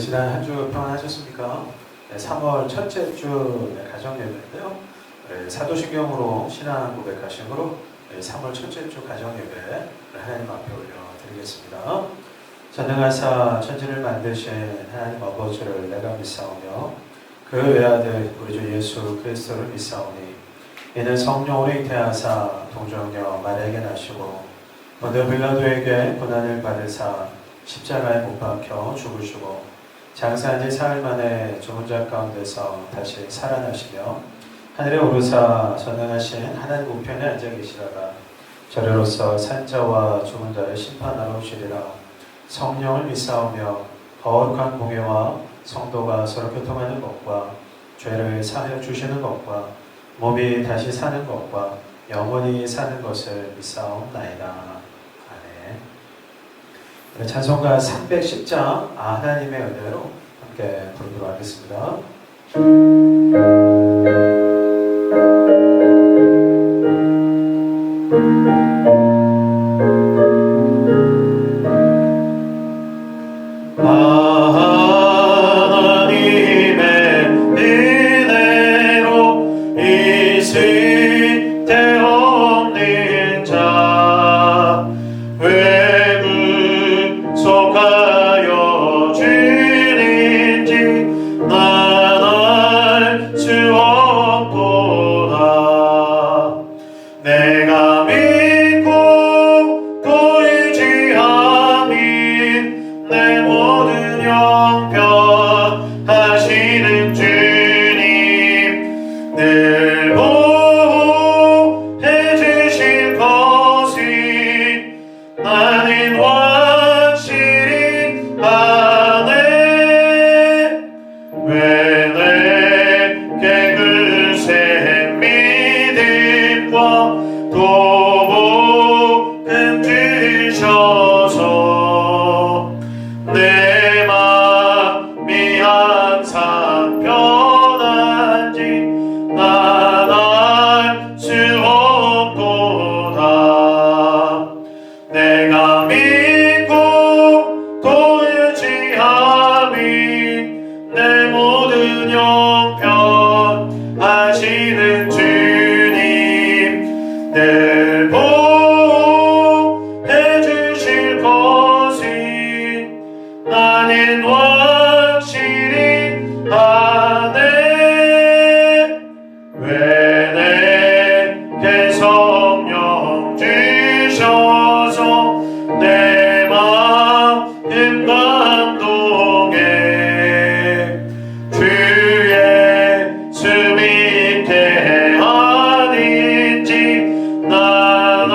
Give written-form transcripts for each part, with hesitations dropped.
지난 한 주 평안하셨습니까? 3월 첫째 주 가정 예배인데요. 사도신경으로 신앙 고백하심으로 3월 첫째 주 가정 예배 하나님 앞에 올려드리겠습니다. 전능하사 천지를 만드신 하나님 아버지를 내가 믿사오며 그 외아들 우리 주 예수 그리스도를 믿사오니 이는 성령으로 잉태하사 동정녀 마리아에게 나시고 본디오 빌라도에게 고난을 받으사 십자가에 못 박혀 죽으시고 장사한 지 사흘 만에 죽은 자 가운데서 다시 살아나시며 하늘에 오르사 전능하신 하나님 우편에 앉아 계시다가 저리로서 산자와 죽은 자를 심판하러 오시리라. 성령을 믿사오며 거룩한 공예와 성도가 서로 교통하는 것과 죄를 사하여 주시는 것과 몸이 다시 사는 것과 영원히 사는 것을 믿사옵나이다. 찬송가 310장 하나님의 은혜로 함께 부르도록 하겠습니다. 하나님의 은혜로 있을 데 없는 자 속하여 주는지 난 알 수 없도다. 내가 믿고 또 의지함인 내 모든 형편 하시는 주님 늘 보호해 주실 것이 나는 확실히 아네. 왜 내게 그새 믿음과 도복음 주셔서 내 맘이 항상 편한지 난 알 수 없도다. 내가 믿고 또 의지함이 내 모든 형편 하시는 주님 늘 보호해 주실 것이 나는 확실히 아네. 왜 내게 성령 주셔서 내 마음 감동해 주 예수 믿게 하는지 난 알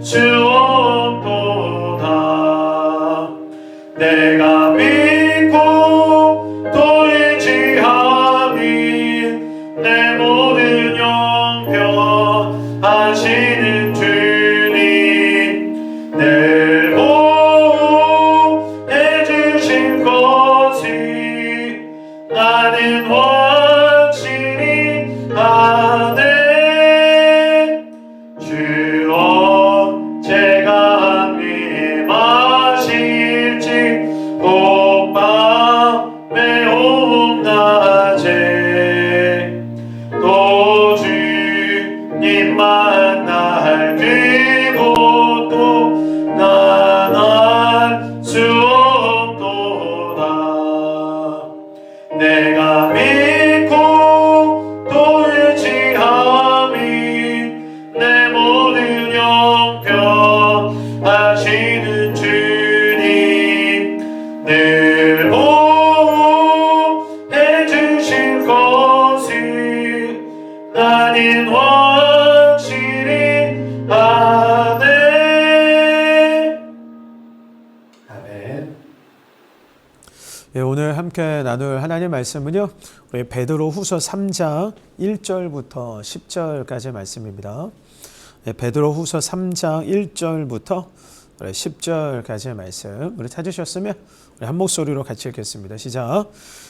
수 없도다. 내가 믿고 또 의지함이 내 모든 형편 하시는 주님 늘 보호해 주신 것이 나는 확실히 아네. 주 언제가 임하실지 밤에 온낮에 또 주님 만날 그곳도 난 알 수 없도다. 내가 믿고 또 의지함이 내 모든 형편 하시는 주님 늘 보호해 주실 것이 나는 확실히 아네. 아멘. 오늘 함께 나눌 하나님 말씀은요, 우리 베드로후서 3장 1절부터 10절까지 말씀입니다. 베드로후서 3장 1절부터 우리 10절까지의 말씀 우리 찾으셨으면 우리 한 목소리로 같이 읽겠습니다. 시작.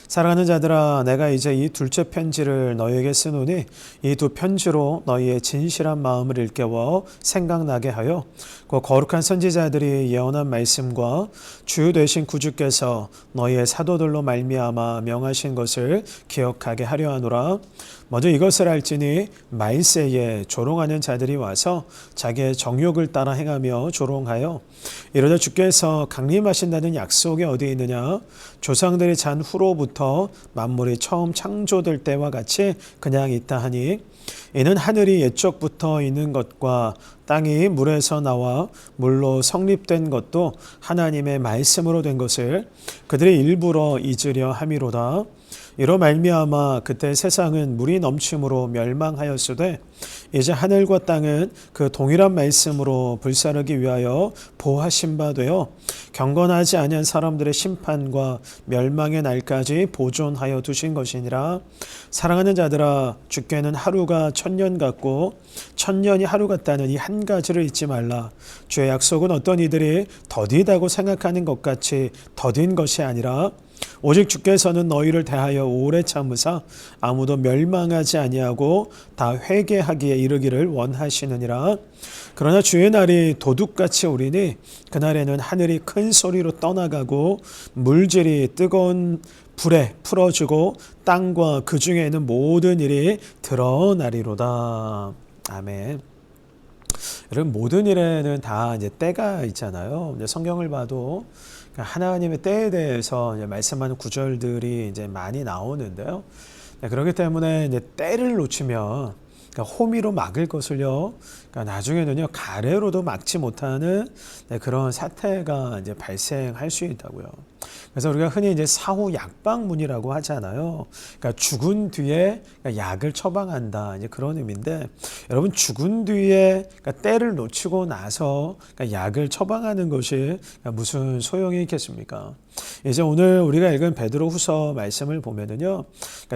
사랑하는 자들아, 내가 이제 이 둘째 편지를 너희에게 쓰노니 이 두 편지로 너희의 진실한 마음을 일깨워 생각나게 하여 그 거룩한 선지자들이 예언한 말씀과 주 되신 구주께서 너희의 사도들로 말미암아 명하신 것을 기억하게 하려 하노라. 먼저 이것을 알지니 말세에 조롱하는 자들이 와서 자기의 정욕을 따라 행하며 조롱하여 이러다 주께서 강림하신다는 약속이 어디 있느냐? 조상들이 잔 후로부터 만물이 처음 창조될 때와 같이 그냥 있다 하니 이는 하늘이 옛적부터 있는 것과 땅이 물에서 나와 물로 성립된 것도 하나님의 말씀으로 된 것을 그들이 일부러 잊으려 함이로다. 이로 말미암아 그때 세상은 물이 넘침으로 멸망하였으되 이제 하늘과 땅은 그 동일한 말씀으로 불사르기 위하여 보하신 바 되어 경건하지 아니한 사람들의 심판과 멸망의 날까지 보존하여 두신 것이니라. 사랑하는 자들아, 주께는 하루가 천년 같고 천년이 하루 같다는 이 한 가지를 잊지 말라. 주의 약속은 어떤 이들이 더디다고 생각하는 것 같이 더딘 것이 아니라 오직 주께서는 너희를 대하여 오래 참으사 아무도 멸망하지 아니하고 다 회개하기에 이르기를 원하시느니라. 그러나 주의 날이 도둑같이 오리니 그날에는 하늘이 큰 소리로 떠나가고 물질이 뜨거운 불에 풀어지고 땅과 그 중에 있는 모든 일이 드러나리로다. 아멘. 여러분, 모든 일에는 다 이제 때가 있잖아요. 성경을 봐도 하나님의 때에 대해서 이제 말씀하는 구절들이 이제 많이 나오는데요. 그렇기 때문에 이제 때를 놓치면 호미로 막을 것을요, 나중에는요 가래로도 막지 못하는 그런 사태가 이제 발생할 수 있다고요. 그래서 우리가 흔히 이제 사후 약방문이라고 하잖아요. 그러니까 죽은 뒤에 약을 처방한다, 이제 그런 의미인데, 여러분 죽은 뒤에 때를 놓치고 나서 약을 처방하는 것이 무슨 소용이 있겠습니까? 이제 오늘 우리가 읽은 베드로후서 말씀을 보면은요,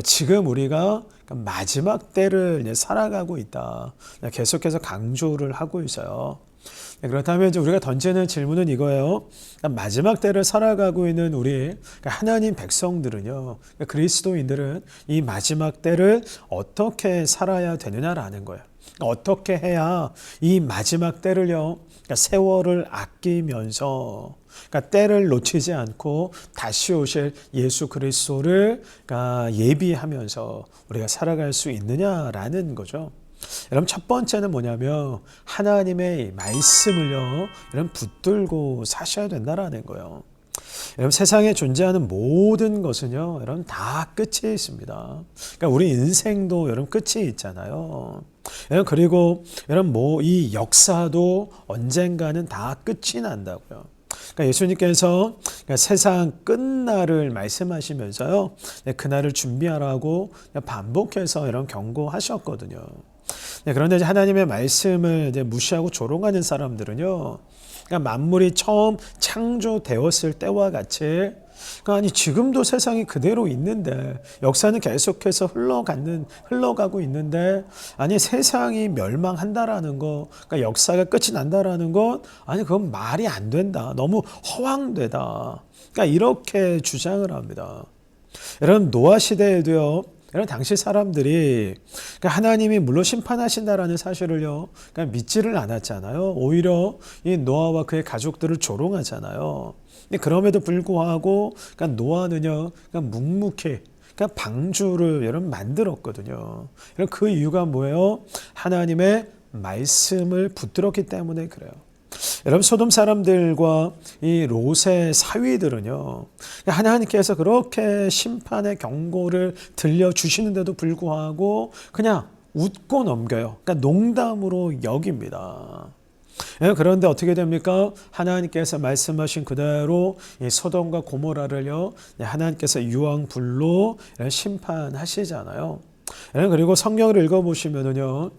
지금 우리가 마지막 때를 이제 살아가고 있다, 계속해서 강조를 하고 있어요. 그렇다면 이제 우리가 던지는 질문은 이거예요. 마지막 때를 살아가고 있는 우리 하나님 백성들은요, 그리스도인들은 이 마지막 때를 어떻게 살아야 되느냐라는 거예요. 어떻게 해야 이 마지막 때를요, 세월을 아끼면서 때를 놓치지 않고 다시 오실 예수 그리스도를 예비하면서 우리가 살아갈 수 있느냐라는 거죠. 여러분, 첫 번째는 뭐냐면 하나님의 말씀을요, 여러분 붙들고 사셔야 된다라는 거예요. 여러분, 세상에 존재하는 모든 것은요, 여러분 다 끝이 있습니다. 그러니까 우리 인생도 여러분 끝이 있잖아요. 여러분, 그리고 여러분 이 역사도 언젠가는 다 끝이 난다고요. 그러니까 예수님께서 세상 끝날을 말씀하시면서요, 그날을 준비하라고 반복해서 이런 경고하셨거든요. 그런데 이제 하나님의 말씀을 이제 무시하고 조롱하는 사람들은요, 그러니까 만물이 처음 창조되었을 때와 같이, 아니 지금도 세상이 그대로 있는데, 역사는 계속해서 흘러가고 있는데, 아니 세상이 멸망한다라는 거, 그러니까 역사가 끝이 난다라는 것, 아니 그건 말이 안 된다, 너무 허황되다, 그러니까 이렇게 주장을 합니다. 여러분, 노아 시대에도요, 여러분 당시 사람들이 하나님이 물론 심판하신다라는 사실을요, 믿지를 않았잖아요. 오히려 이 노아와 그의 가족들을 조롱하잖아요. 그럼에도 불구하고 노아는요, 묵묵히 방주를 여러분 만들었거든요. 그 이유가 뭐예요? 하나님의 말씀을 붙들었기 때문에 그래요. 여러분, 소돔 사람들과 이 롯의 사위들은요, 하나님께서 그렇게 심판의 경고를 들려주시는데도 불구하고 그냥 웃고 넘겨요. 그러니까 농담으로 여깁니다. 그런데 어떻게 됩니까? 하나님께서 말씀하신 그대로 이 소돔과 고모라를요, 하나님께서 유황불로 심판하시잖아요. 그리고 성경을 읽어보시면은요,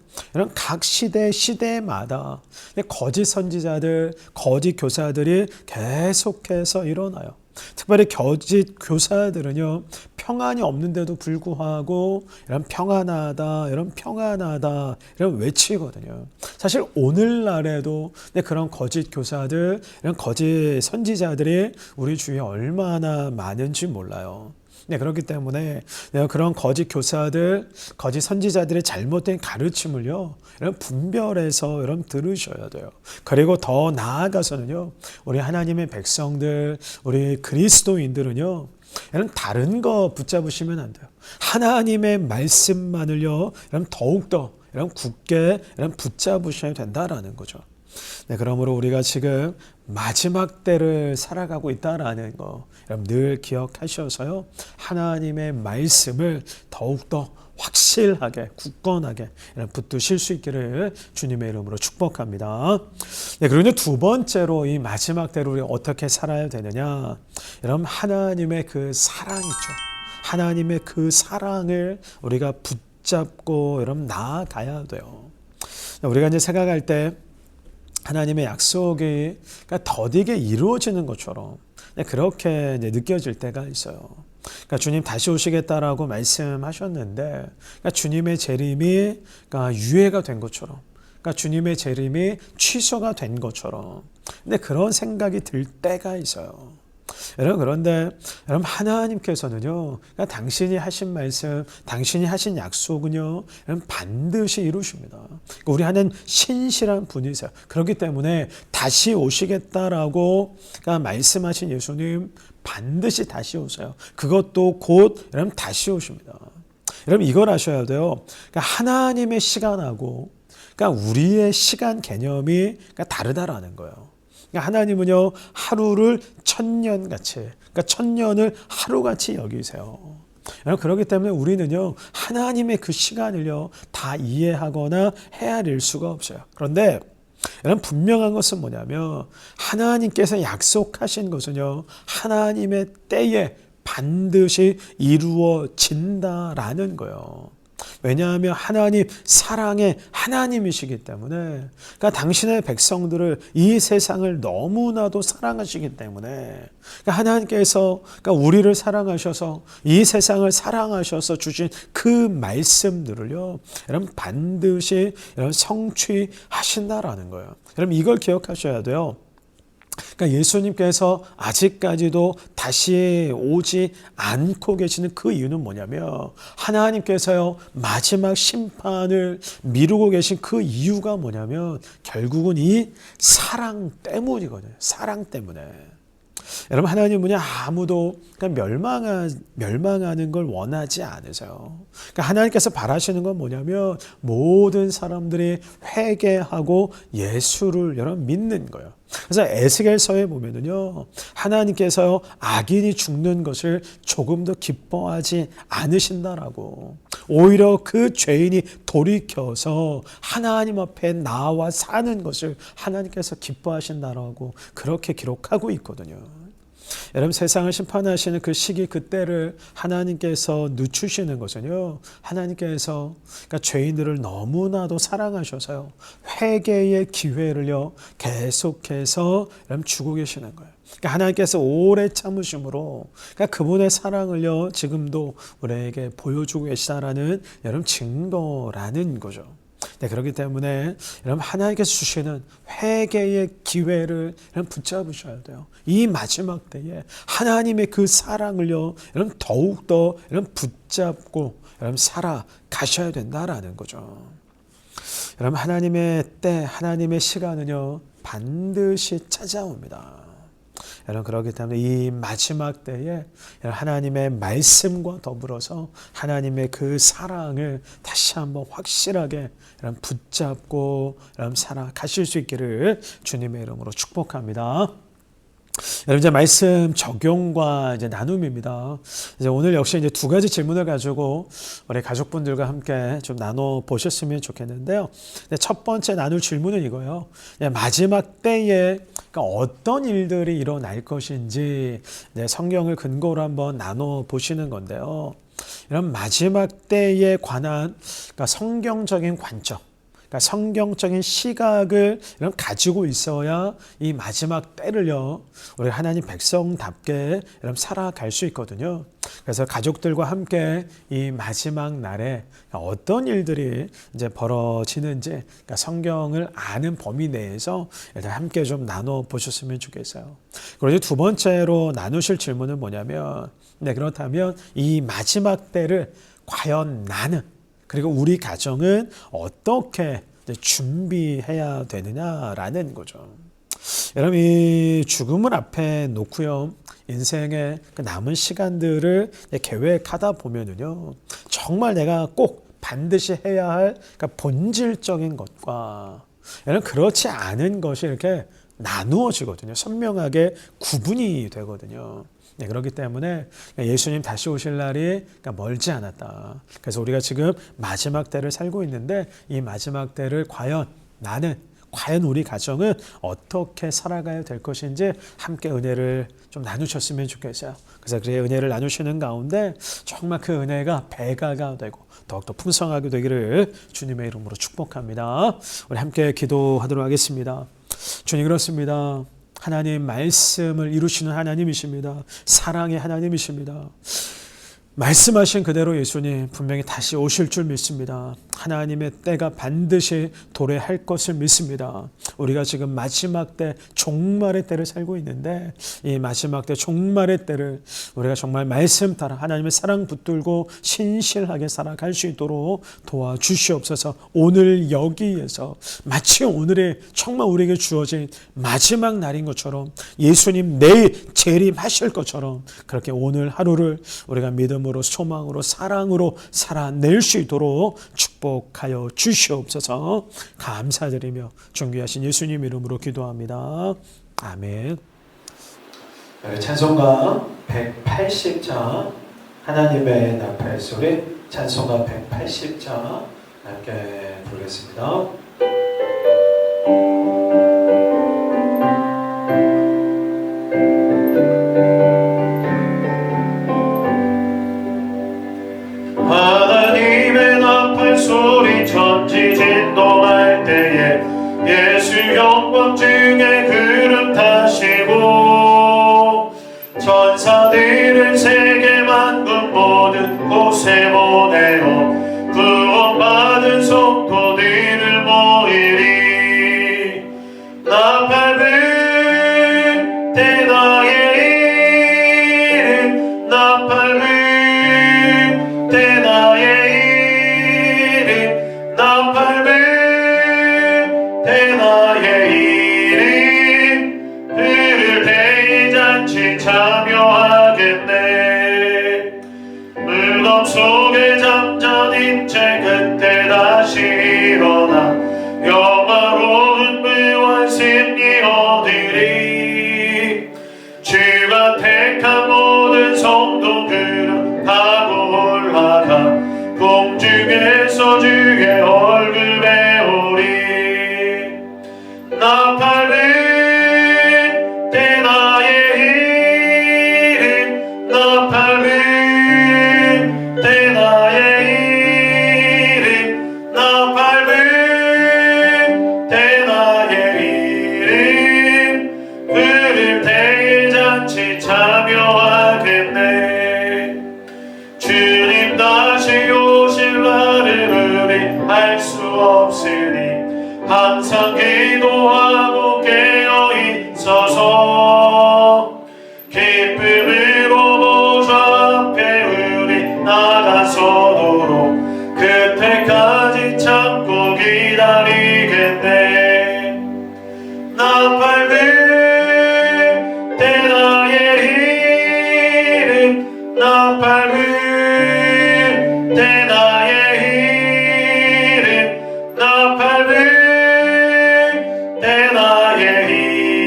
각 시대마다 거짓 선지자들, 거짓 교사들이 계속해서 일어나요. 특별히 거짓 교사들은요, 평안이 없는데도 불구하고 이런 평안하다, 이런 외치거든요. 사실 오늘날에도 그런 거짓 교사들, 이런 거짓 선지자들이 우리 주위에 얼마나 많은지 몰라요. 그렇기 때문에 내가 그런 거짓 교사들, 거짓 선지자들의 잘못된 가르침을요, 이런 분별해서 여러분 들으셔야 돼요. 그리고 더 나아가서는요, 우리 하나님의 백성들, 우리 그리스도인들은요, 이런 다른 거 붙잡으시면 안 돼요. 하나님의 말씀만을요, 이런 더욱더 이런 굳게 이런 붙잡으셔야 된다라는 거죠. 그러므로 우리가 지금 마지막 때를 살아가고 있다라는 거 여러분 늘 기억하셔서요. 하나님의 말씀을 더욱더 확실하게 굳건하게 붙드실 수 있기를 주님의 이름으로 축복합니다. 그리고 두 번째로 이 마지막 때로 우리 어떻게 살아야 되느냐. 여러분 하나님의 그 사랑 있죠. 하나님의 그 사랑을 우리가 붙잡고 여러분 나아가야 돼요. 우리가 이제 생각할 때 하나님의 약속이 더디게 이루어지는 것처럼 그렇게 느껴질 때가 있어요. 그러니까 주님 다시 오시겠다라고 말씀하셨는데 주님의 재림이 유예가 된 것처럼 주님의 재림이 취소가 된 것처럼 근데 그런 생각이 들 때가 있어요. 여러분 그런데 여러분 하나님께서는요 당신이 하신 말씀 당신이 하신 약속은요 여러분 반드시 이루십니다. 우리 하나님 신실한 분이세요. 그렇기 때문에 다시 오시겠다라고 말씀하신 예수님 반드시 다시 오세요. 그것도 곧 여러분 다시 오십니다. 여러분 이걸 아셔야 돼요. 하나님의 시간하고 우리의 시간 개념이 다르다라는 거예요. 하나님은요 하루를 천년같이 천년을 하루같이 여기세요. 그렇기 때문에 우리는요 하나님의 그 시간을요 다 이해하거나 헤아릴 수가 없어요. 그런데 여러분 분명한 것은 뭐냐면 하나님께서 약속하신 것은요 하나님의 때에 반드시 이루어진다라는 거예요. 왜냐하면 하나님 사랑의 하나님이시기 때문에 당신의 백성들을 이 세상을 너무나도 사랑하시기 때문에 하나님께서 우리를 사랑하셔서 이 세상을 사랑하셔서 주신 그 말씀들을요 여러분 반드시 여러분 성취하신다라는 거예요. 여러분 이걸 기억하셔야 돼요. 예수님께서 아직까지도 다시 오지 않고 계시는 그 이유는 뭐냐면 하나님께서요 마지막 심판을 미루고 계신 그 이유가 뭐냐면 결국은 이 사랑 때문이거든요. 사랑 때문에. 여러분 하나님은요 아무도 멸망하는 걸 원하지 않으세요. 하나님께서 바라시는 건 뭐냐면 모든 사람들이 회개하고 예수를 여러분 믿는 거예요. 그래서 에스겔서에 보면은요 하나님께서요 악인이 죽는 것을 조금 더 기뻐하지 않으신다라고 오히려 그 죄인이 돌이켜서 하나님 앞에 나와 사는 것을 하나님께서 기뻐하신다라고 그렇게 기록하고 있거든요. 여러분 세상을 심판하시는 그 시기 그때를 하나님께서 늦추시는 것은요 하나님께서 죄인들을 너무나도 사랑하셔서요 회개의 기회를요 계속해서 여러분 주고 계시는 거예요. 하나님께서 오래 참으심으로 그분의 사랑을요 지금도 우리에게 보여주고 계시다라는 여러분 증거라는 거죠. 그렇기 때문에 여러분 하나님께서 주시는 회개의 기회를 여러분 붙잡으셔야 돼요. 이 마지막 때에 하나님의 그 사랑을요 여러분 더욱더 여러분 붙잡고 여러분 살아가셔야 된다라는 거죠. 여러분 하나님의 때 하나님의 시간은요 반드시 찾아옵니다. 여러분 그렇기 때문에 이 마지막 때에 하나님의 말씀과 더불어서 하나님의 그 사랑을 다시 한번 확실하게 여러분 붙잡고 여러분 살아가실 수 있기를 주님의 이름으로 축복합니다. 여러분 이제 말씀 적용과 이제 나눔입니다. 이제 오늘 역시 이제 두 가지 질문을 가지고 우리 가족분들과 함께 좀 나눠 보셨으면 좋겠는데요. 첫 번째 나눌 질문은 이거예요. 마지막 때에 어떤 일들이 일어날 것인지 성경을 근거로 한번 나눠 보시는 건데요. 이런 마지막 때에 관한 성경적인 관점, 그러니까 성경적인 시각을 이런 가지고 있어야 이 마지막 때를요, 우리 하나님 백성답게 여러분 살아갈 수 있거든요. 그래서 가족들과 함께 이 마지막 날에 어떤 일들이 이제 벌어지는지, 그러니까 성경을 아는 범위 내에서 일단 함께 좀 나눠 보셨으면 좋겠어요. 그리고 이제 두 번째로 나누실 질문은 뭐냐면, 네, 그렇다면 이 마지막 때를 과연 나는, 그리고 우리 가정은 어떻게 준비해야 되느냐라는 거죠. 여러분, 이 죽음을 앞에 놓고요, 인생의 그 남은 시간들을 계획하다 보면은요, 정말 내가 꼭 반드시 해야 할 그러니까 본질적인 것과 여러분 그렇지 않은 것이 이렇게 나누어지거든요. 선명하게 구분이 되거든요. 네, 그렇기 때문에 예수님 다시 오실 날이 멀지 않았다. 그래서 우리가 지금 마지막 때를 살고 있는데, 이 마지막 때를 과연 우리 가정은 어떻게 살아가야 될 것인지 함께 은혜를 좀 나누셨으면 좋겠어요. 그래서 그 은혜를 나누시는 가운데 정말 그 은혜가 배가가 되고 더욱더 풍성하게 되기를 주님의 이름으로 축복합니다. 우리 함께 기도하도록 하겠습니다. 주님, 그렇습니다. 하나님 말씀을 이루시는 하나님이십니다. 사랑의 하나님이십니다. 말씀하신 그대로 예수님 분명히 다시 오실 줄 믿습니다. 하나님의 때가 반드시 도래할 것을 믿습니다. 우리가 지금 마지막 때, 종말의 때를 살고 있는데, 이 마지막 때, 종말의 때를 우리가 정말 말씀 따라 하나님의 사랑 붙들고 신실하게 살아갈 수 있도록 도와주시옵소서. 오늘 여기에서 마치 오늘의 정말 우리에게 주어진 마지막 날인 것처럼, 예수님 내일 재림하실 것처럼, 그렇게 오늘 하루를 우리가 믿음으로, 소망으로, 사랑으로 살아낼 수 있도록 축복하여 주시옵소서. 감사드리며 존귀하신 예수님 이름으로 기도합니다. 아멘. 찬송가 180장 하나님의 나팔 소리, 찬송가 180장 함께 부르겠습니다. 하나님의 나팔 소리 천지 진동할 때에 예수 영광 중에 그름 타시고 천사들을 세계 만국 모든 곳에 보내어 구원받은 성도들을 모이리. 나팔 불 때 나의 이름, 나팔 불 때 나의 이름, 나팔 불 때 나의 이름, 부를 때의 잔치 참여하겠네. 무덤 속에 잠자는 채 그때 다시 일어나 영화로운 무한 승리 얻으리. 주가 택한 모든 성도 그름 타고 올라가 공중에서 주의 얼굴 배우리. 나팔 불 때 나의 이름, 나팔 불 때 나의 이름, 나팔 불 때 나의 이름, 부를 때의 잔치 참여하겠네. 주님 다시 오실 날을 우리 알 수 없으니 항상 기도하고 깨어 있어서 기쁨으로 보좌 앞에 우리 나가서도록 그때까지 참고 기다리겠네. 나팔 불 때 나의 이름, 나팔 불 때 나의 이름, 나팔 불 때 나의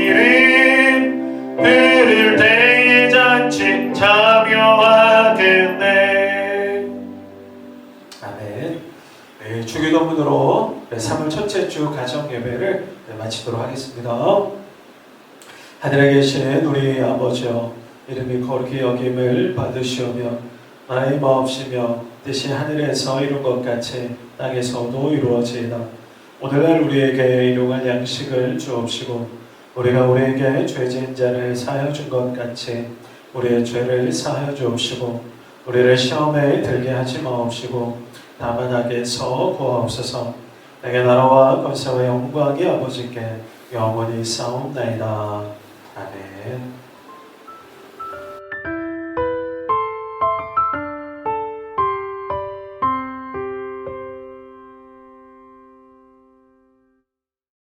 이름, 부를 때의 잔치 참여하겠네. 아멘. 네, 주기도문으로 3월 첫째 주 가정 예배를 마치도록 하겠습니다. 하늘에 계신 우리 아버지여, 이름이 거룩히 여김을 받으시오며 나의 마옵시며 뜻이 하늘에서 이룬 것 같이 땅에서도 이루어지이다. 오늘날 우리에게 일용할 양식을 주옵시고 우리가 우리에게 죄진 자를 사하여 준 것 같이 우리의 죄를 사하여 주옵시고 우리를 시험에 들게 하지 마옵시고 다만 악에서 구하옵소서. 내게 나라와 권세와 영광이 아버지께 영원히 싸움나이다. 아멘.